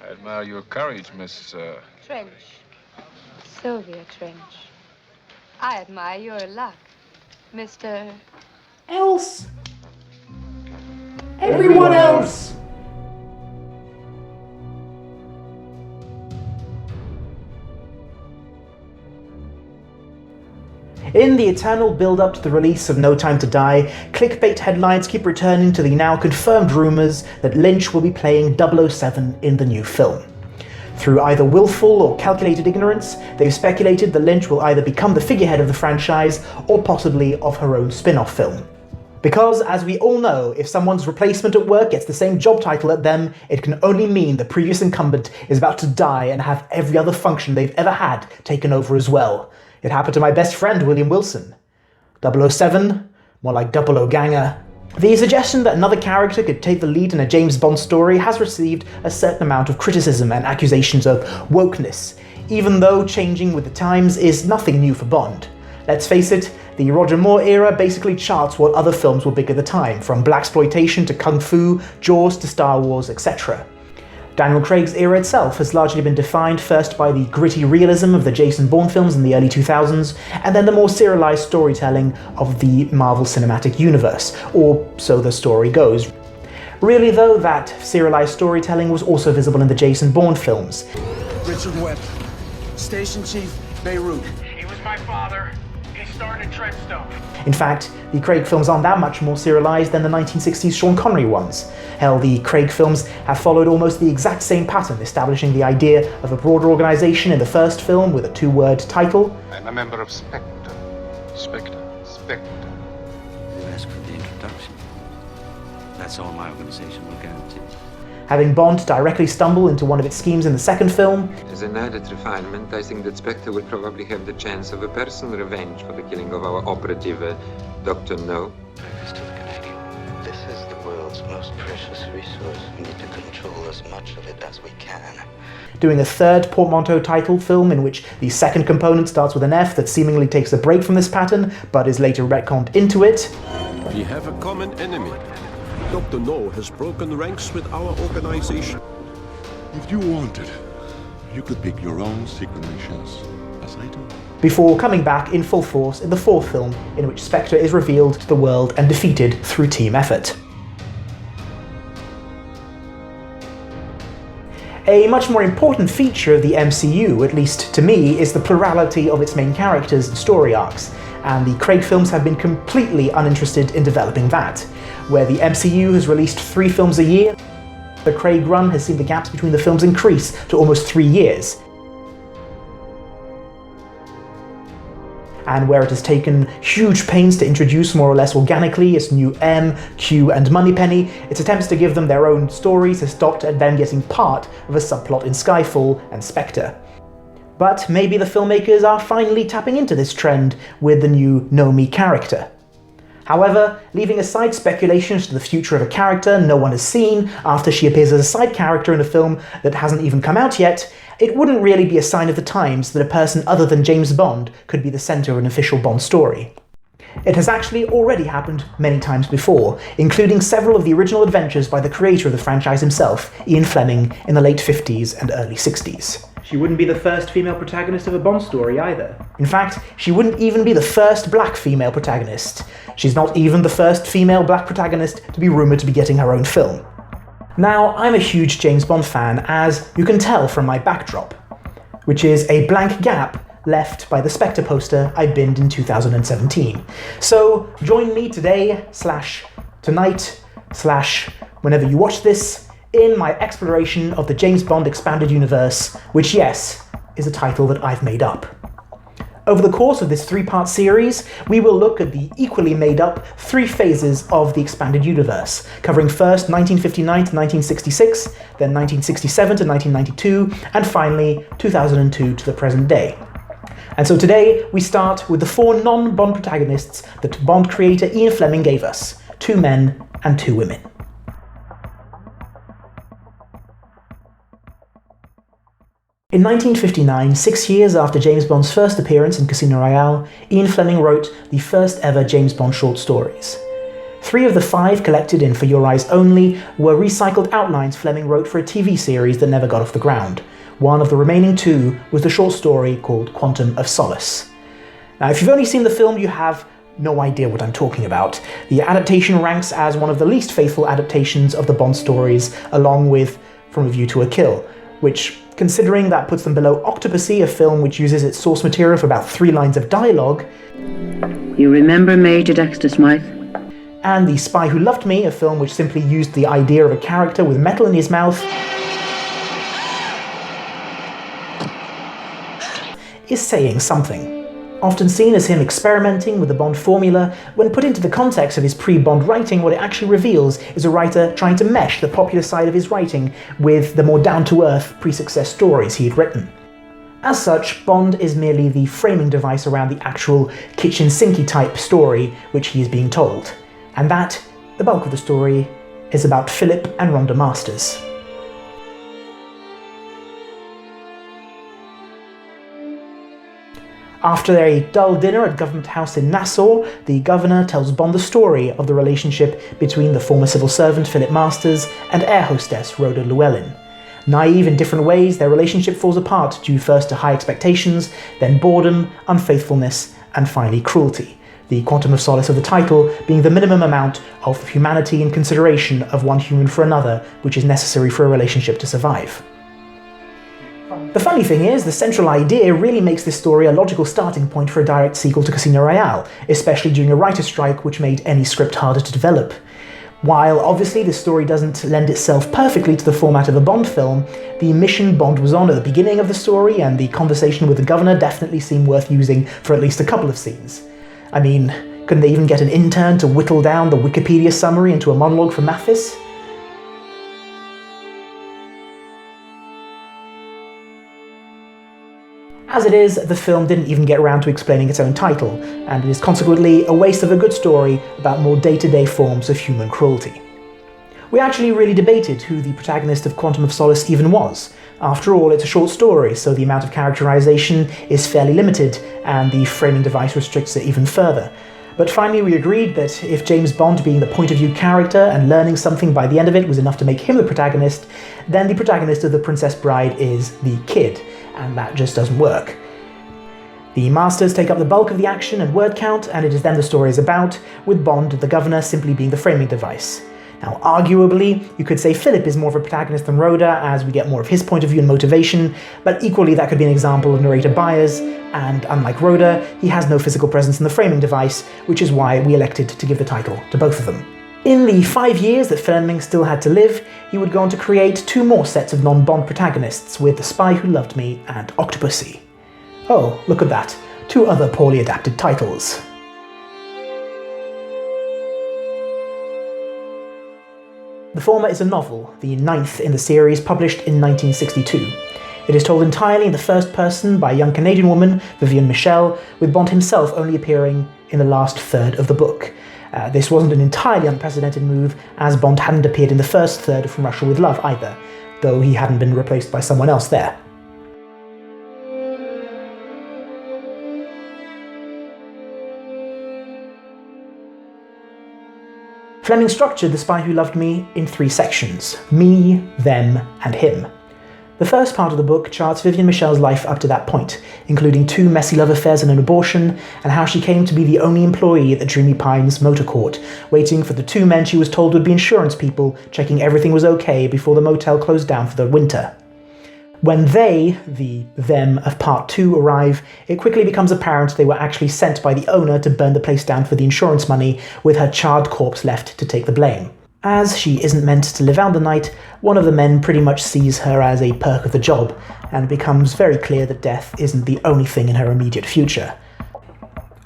I admire your courage, Miss... Trench. Sylvia Trench. I admire your luck, Mr. Else. Everyone else. In the eternal build-up to the release of No Time to Die, clickbait headlines keep returning to the now confirmed rumours that Lynch will be playing 007 in the new film. Through either willful or calculated ignorance, they've speculated that Lynch will either become the figurehead of the franchise or possibly of her own spin-off film. Because, as we all know, if someone's replacement at work gets the same job title as them, it can only mean the previous incumbent is about to die and have every other function they've ever had taken over as well. It happened to my best friend, William Wilson. 007? More like 00 Ganger. The suggestion that another character could take the lead in a James Bond story has received a certain amount of criticism and accusations of wokeness, even though changing with the times is nothing new for Bond. Let's face it, the Roger Moore era basically charts what other films were big at the time, from blaxploitation to kung fu, Jaws to Star Wars, etc. Daniel Craig's era itself has largely been defined first by the gritty realism of the Jason Bourne films in the early 2000s, and then the more serialized storytelling of the Marvel Cinematic Universe, or so the story goes. Really though, that serialized storytelling was also visible in the Jason Bourne films. Richard Webb, Station Chief, Beirut. He was my father. He started Treadstone. In fact, the Craig films aren't that much more serialized than the 1960s Sean Connery ones. Hell, the Craig films have followed almost the exact same pattern, establishing the idea of a broader organization in the first film with a two-word title. I'm a member of Spectre. Spectre. You ask for the introduction. That's all my organization will guarantee. Having Bond directly stumble into one of its schemes in the second film. As an added refinement, I think that Spectre will probably have the chance of a personal revenge for the killing of our operative, Dr. No. Breakfast to the Canadian. This is the world's most precious resource. We need to control as much of it as we can. Doing a third portmanteau titled film in which the second component starts with an F that seemingly takes a break from this pattern, but is later retconned into it. We have a common enemy. Dr. No has broken ranks with our organization. If you wanted, you could pick your own secret missions, as I do. Before coming back in full force in the fourth film, in which Spectre is revealed to the world and defeated through team effort. A much more important feature of the MCU, at least to me, is the plurality of its main characters and story arcs, and the Craig films have been completely uninterested in developing that. Where the MCU has released 3 films a year, the Craig run has seen the gaps between the films increase to almost 3 years. And where it has taken huge pains to introduce more or less organically its new M, Q and Moneypenny, its attempts to give them their own stories has stopped at them getting part of a subplot in Skyfall and Spectre. But maybe the filmmakers are finally tapping into this trend with the new Nomi character. However, leaving aside speculations to the future of a character no one has seen after she appears as a side character in a film that hasn't even come out yet, it wouldn't really be a sign of the times that a person other than James Bond could be the centre of an official Bond story. It has actually already happened many times before, including several of the original adventures by the creator of the franchise himself, Ian Fleming, in the late 50s and early 60s. She wouldn't be the first female protagonist of a Bond story either. In fact, she wouldn't even be the first black female protagonist. She's not even the first female black protagonist to be rumoured to be getting her own film. Now, I'm a huge James Bond fan, as you can tell from my backdrop, which is a blank gap left by the Spectre poster I binned in 2017. So join me today, /tonight, /whenever you watch this, in my exploration of the James Bond Expanded Universe, which, yes, is a title that I've made up. Over the course of this 3-part series, we will look at the equally made up 3 phases of the Expanded Universe, covering first 1959 to 1966, then 1967 to 1992, and finally 2002 to the present day. And so today, we start with the 4 non-Bond protagonists that Bond creator Ian Fleming gave us, 2 men and 2 women. In 1959, 6 years after James Bond's first appearance in Casino Royale, Ian Fleming wrote the first ever James Bond short stories. 3 of the 5 collected in For Your Eyes Only were recycled outlines Fleming wrote for a TV series that never got off the ground. One of the remaining 2 was the short story called Quantum of Solace. Now, if you've only seen the film, you have no idea what I'm talking about. The adaptation ranks as one of the least faithful adaptations of the Bond stories, along with From a View to a Kill, which, considering that puts them below Octopussy, a film which uses its source material for about 3 lines of dialogue. You remember Major Dexter Smythe? And The Spy Who Loved Me, a film which simply used the idea of a character with metal in his mouth, is saying something. Often seen as him experimenting with the Bond formula, when put into the context of his pre-Bond writing, what it actually reveals is a writer trying to mesh the popular side of his writing with the more down-to-earth pre-success stories he had written. As such, Bond is merely the framing device around the actual kitchen sinky type story which he is being told. And that, the bulk of the story, is about Philip and Rhonda Masters. After a dull dinner at Government House in Nassau, the governor tells Bond the story of the relationship between the former civil servant Philip Masters and air hostess Rhoda Llewellyn. Naive in different ways, their relationship falls apart due first to high expectations, then boredom, unfaithfulness, and finally cruelty. The Quantum of Solace of the title being the minimum amount of humanity and consideration of one human for another which is necessary for a relationship to survive. The funny thing is, the central idea really makes this story a logical starting point for a direct sequel to Casino Royale, especially during a writer's strike which made any script harder to develop. While obviously this story doesn't lend itself perfectly to the format of a Bond film, the mission Bond was on at the beginning of the story and the conversation with the governor definitely seem worth using for at least a couple of scenes. I mean, couldn't they even get an intern to whittle down the Wikipedia summary into a monologue for Mathis? As it is, the film didn't even get around to explaining its own title, and it is consequently a waste of a good story about more day-to-day forms of human cruelty. We actually really debated who the protagonist of Quantum of Solace even was. After all, it's a short story, so the amount of characterization is fairly limited, and the framing device restricts it even further. But finally we agreed that if James Bond being the point-of-view character and learning something by the end of it was enough to make him the protagonist, then the protagonist of The Princess Bride is the kid, and that just doesn't work. The Masters take up the bulk of the action and word count, and it is then the story is about, with Bond, the governor, simply being the framing device. Now, arguably, you could say Philip is more of a protagonist than Rhoda, as we get more of his point of view and motivation, but equally that could be an example of narrator bias, and unlike Rhoda, he has no physical presence in the framing device, which is why we elected to give the title to both of them. In the 5 years that Fleming still had to live, he would go on to create 2 more sets of non-Bond protagonists, with The Spy Who Loved Me and Octopussy. Oh, look at that, 2 other poorly adapted titles. The former is a novel, the 9th in the series, published in 1962. It is told entirely in the first person by a young Canadian woman, Vivienne Michel, with Bond himself only appearing in the last third of the book. This wasn't an entirely unprecedented move, as Bond hadn't appeared in the first third of From Russia with Love either, though he hadn't been replaced by someone else there. Fleming structured The Spy Who Loved Me in 3 sections: me, them, and him. The first part of the book charts Vivienne Michel's life up to that point, including 2 messy love affairs and an abortion, and how she came to be the only employee at the Dreamy Pines motor court, waiting for the 2 men she was told would be insurance people, checking everything was okay before the motel closed down for the winter. When they, the them of part 2, arrive, it quickly becomes apparent they were actually sent by the owner to burn the place down for the insurance money, with her charred corpse left to take the blame. As she isn't meant to live out the night, one of the men pretty much sees her as a perk of the job, and it becomes very clear that death isn't the only thing in her immediate future.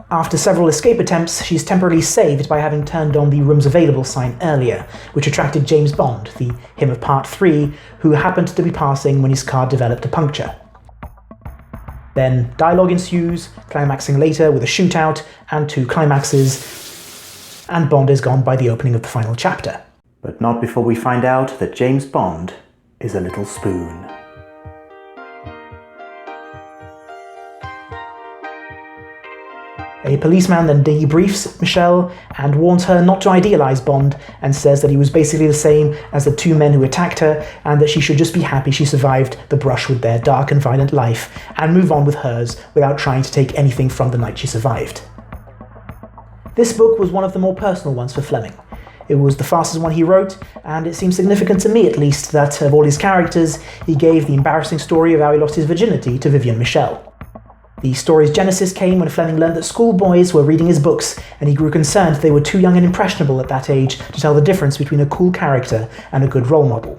After several escape attempts, she's temporarily saved by having turned on the rooms available sign earlier, which attracted James Bond, the him of part 3, who happened to be passing when his car developed a puncture. Then dialogue ensues, climaxing later with a shootout and 2 climaxes, and Bond is gone by the opening of the final chapter. But not before we find out that James Bond is a little spoon. A policeman then debriefs Michelle and warns her not to idealize Bond and says that he was basically the same as the two men who attacked her and that she should just be happy she survived the brush with their dark and violent life and move on with hers without trying to take anything from the night she survived. This book was one of the more personal ones for Fleming. It was the fastest one he wrote, and it seems significant to me at least that of all his characters, he gave the embarrassing story of how he lost his virginity to Vivian Michel. The story's genesis came when Fleming learned that schoolboys were reading his books, and he grew concerned they were too young and impressionable at that age to tell the difference between a cool character and a good role model.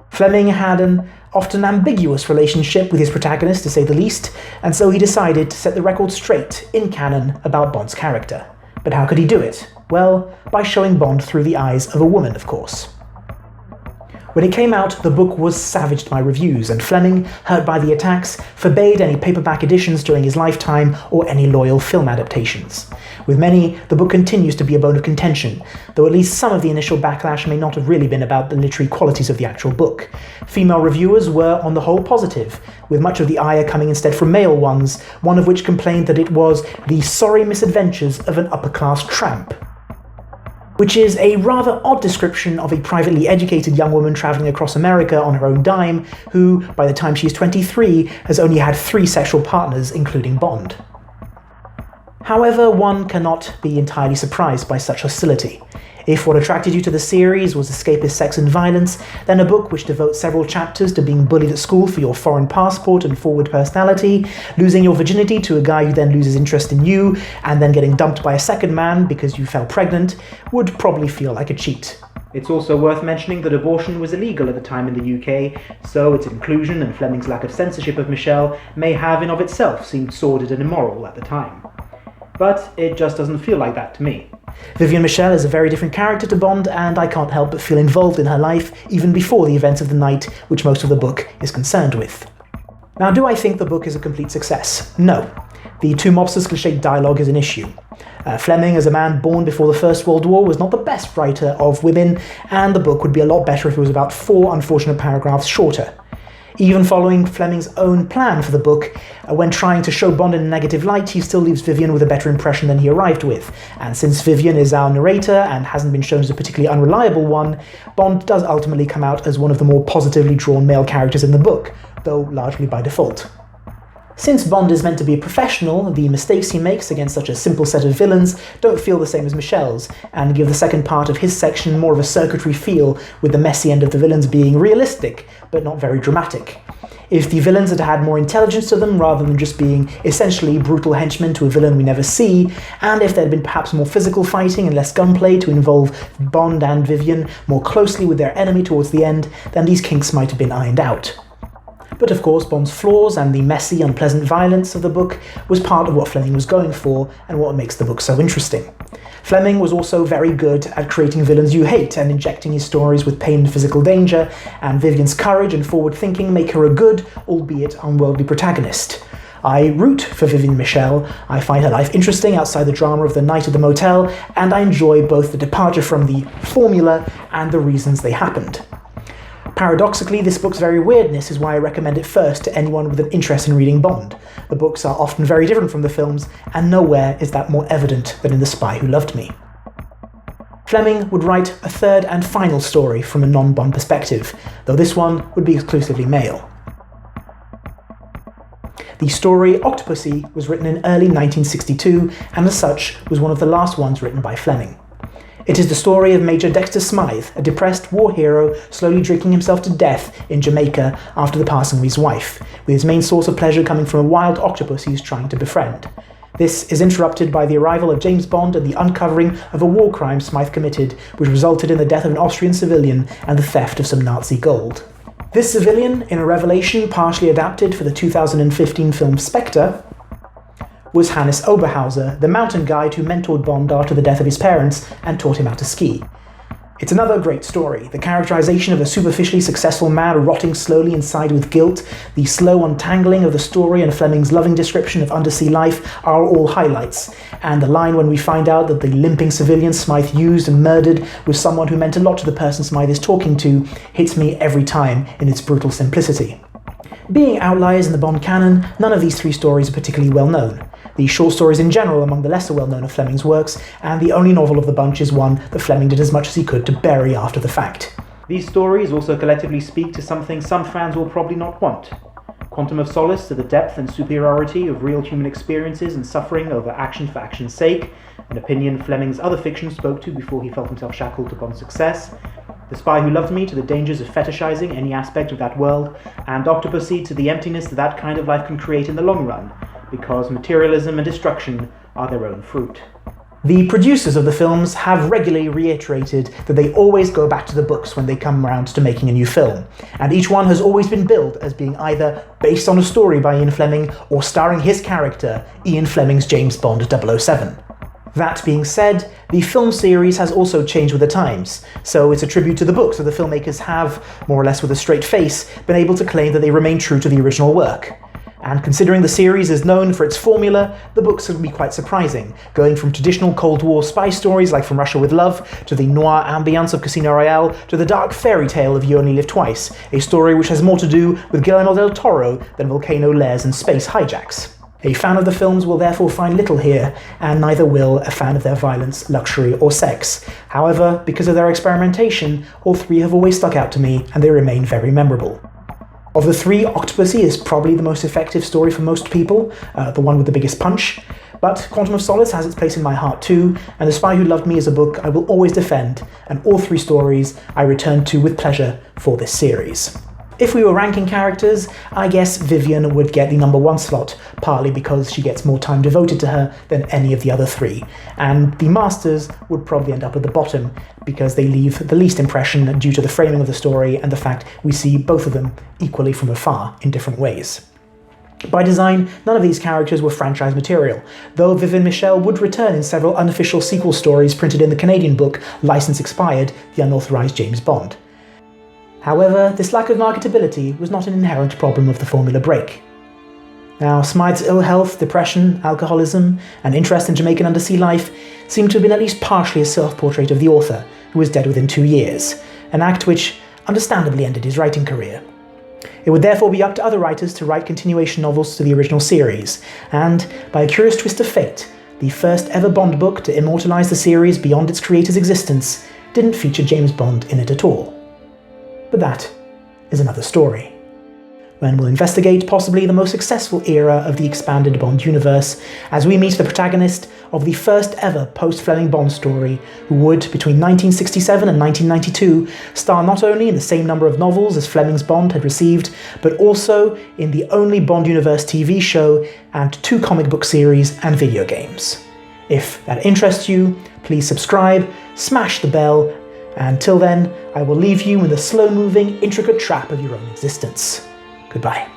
Fleming had an often ambiguous relationship with his protagonist, to say the least, and so he decided to set the record straight in canon about Bond's character. But how could he do it? Well, by showing Bond through the eyes of a woman, of course. When it came out, the book was savaged by reviews, and Fleming, hurt by the attacks, forbade any paperback editions during his lifetime or any loyal film adaptations. With many, the book continues to be a bone of contention, though at least some of the initial backlash may not have really been about the literary qualities of the actual book. Female reviewers were, on the whole, positive, with much of the ire coming instead from male ones, one of which complained that it was the sorry misadventures of an upper-class tramp. Which is a rather odd description of a privately educated young woman travelling across America on her own dime, who, by the time she's 23, has only had 3 sexual partners, including Bond. However, one cannot be entirely surprised by such hostility. If what attracted you to the series was escapist sex and violence, then a book which devotes several chapters to being bullied at school for your foreign passport and forward personality, losing your virginity to a guy who then loses interest in you, and then getting dumped by a second man because you fell pregnant, would probably feel like a cheat. It's also worth mentioning that abortion was illegal at the time in the UK, so its inclusion and Fleming's lack of censorship of Michelle may have in of itself seemed sordid and immoral at the time. But it just doesn't feel like that to me. Vivian Michel is a very different character to Bond, and I can't help but feel involved in her life even before the events of the night, which most of the book is concerned with. Now, do I think the book is a complete success? No. The two mobsters cliched dialogue is an issue. Fleming, as a man born before the First World War, was not the best writer of women, and the book would be a lot better if it was about 4 unfortunate paragraphs shorter. Even following Fleming's own plan for the book, when trying to show Bond in a negative light, he still leaves Vivian with a better impression than he arrived with. And since Vivian is our narrator and hasn't been shown as a particularly unreliable one, Bond does ultimately come out as one of the more positively drawn male characters in the book, though largely by default. Since Bond is meant to be a professional, the mistakes he makes against such a simple set of villains don't feel the same as Michel's, and give the second part of his section more of a circuitry feel, with the messy end of the villains being realistic, but not very dramatic. If the villains had had more intelligence to them rather than just being essentially brutal henchmen to a villain we never see, and if there had been perhaps more physical fighting and less gunplay to involve Bond and Vivian more closely with their enemy towards the end, then these kinks might have been ironed out. But of course, Bond's flaws and the messy, unpleasant violence of the book was part of what Fleming was going for and what makes the book so interesting. Fleming was also very good at creating villains you hate and injecting his stories with pain and physical danger, and Vivian's courage and forward thinking make her a good, albeit unworldly protagonist. I root for Vivian Michel, I find her life interesting outside the drama of the night at the motel, and I enjoy both the departure from the formula and the reasons they happened. Paradoxically, this book's very weirdness is why I recommend it first to anyone with an interest in reading Bond. The books are often very different from the films, and nowhere is that more evident than in The Spy Who Loved Me. Fleming would write a third and final story from a non-Bond perspective, though this one would be exclusively male. The story Octopussy was written in early 1962, and as such was one of the last ones written by Fleming. It is the story of Major Dexter Smythe, a depressed war hero slowly drinking himself to death in Jamaica after the passing of his wife, with his main source of pleasure coming from a wild octopus he is trying to befriend. This is interrupted by the arrival of James Bond and the uncovering of a war crime Smythe committed, which resulted in the death of an Austrian civilian and the theft of some Nazi gold. This civilian, in a revelation partially adapted for the 2015 film Spectre, was Hannes Oberhauser, the mountain guide who mentored Bond after the death of his parents and taught him how to ski. It's another great story. The characterization of a superficially successful man rotting slowly inside with guilt, the slow untangling of the story and Fleming's loving description of undersea life are all highlights, and the line when we find out that the limping civilian Smythe used and murdered was someone who meant a lot to the person Smythe is talking to hits me every time in its brutal simplicity. Being outliers in the Bond canon, none of these 3 stories are particularly well known. the short stories in general among the lesser well-known of Fleming's works, and the only novel of the bunch is one that Fleming did as much as he could to bury after the fact. These stories also collectively speak to something some fans will probably not want. Quantum of Solace to the depth and superiority of real human experiences and suffering over action for action's sake, an opinion Fleming's other fiction spoke to before he felt himself shackled to Bond's success. The Spy Who Loved Me to the dangers of fetishizing any aspect of that world, and Octopussy to the emptiness that kind of life can create in the long run, because materialism and destruction are their own fruit. The producers of the films have regularly reiterated that they always go back to the books when they come around to making a new film, and each one has always been billed as being either based on a story by Ian Fleming or starring his character, Ian Fleming's James Bond 007. That being said, the film series has also changed with the times, so it's a tribute to the books that the filmmakers have, more or less with a straight face, been able to claim that they remain true to the original work. And considering the series is known for its formula, the books can be quite surprising, going from traditional Cold War spy stories like From Russia with Love, to the noir ambience of Casino Royale, to the dark fairy tale of You Only Live Twice, a story which has more to do with Guillermo del Toro than volcano lairs and space hijacks. A fan of the films will therefore find little here, and neither will a fan of their violence, luxury, or sex. However, because of their experimentation, all three have always stuck out to me, and they remain very memorable. Of the three, Octopussy is probably the most effective story for most people, the one with the biggest punch, but Quantum of Solace has its place in my heart too, and The Spy Who Loved Me is a book I will always defend, and all three stories I return to with pleasure for this series. If we were ranking characters, I guess Vivian would get the #1 slot, partly because she gets more time devoted to her than any of the other three, and the Masters would probably end up at the bottom, because they leave the least impression due to the framing of the story and the fact we see both of them equally from afar in different ways. By design, none of these characters were franchise material, though Vivian Michel would return in several unofficial sequel stories printed in the Canadian book License Expired, The Unauthorized James Bond. However, this lack of marketability was not an inherent problem of the formula break. Now, Smythe's ill health, depression, alcoholism, and interest in Jamaican undersea life seem to have been at least partially a self-portrait of the author, who was dead within 2 years, an act which understandably ended his writing career. It would therefore be up to other writers to write continuation novels to the original series, and, by a curious twist of fate, the first ever Bond book to immortalise the series beyond its creator's existence didn't feature James Bond in it at all. But that is another story, when we'll investigate possibly the most successful era of the expanded Bond universe, as we meet the protagonist of the first ever post-Fleming Bond story, who would, between 1967 and 1992, star not only in the same number of novels as Fleming's Bond had received, but also in the only Bond universe TV show and 2 comic book series and video games. If that interests you, please subscribe, smash the bell, and until then, I will leave you in the slow-moving, intricate trap of your own existence. Goodbye.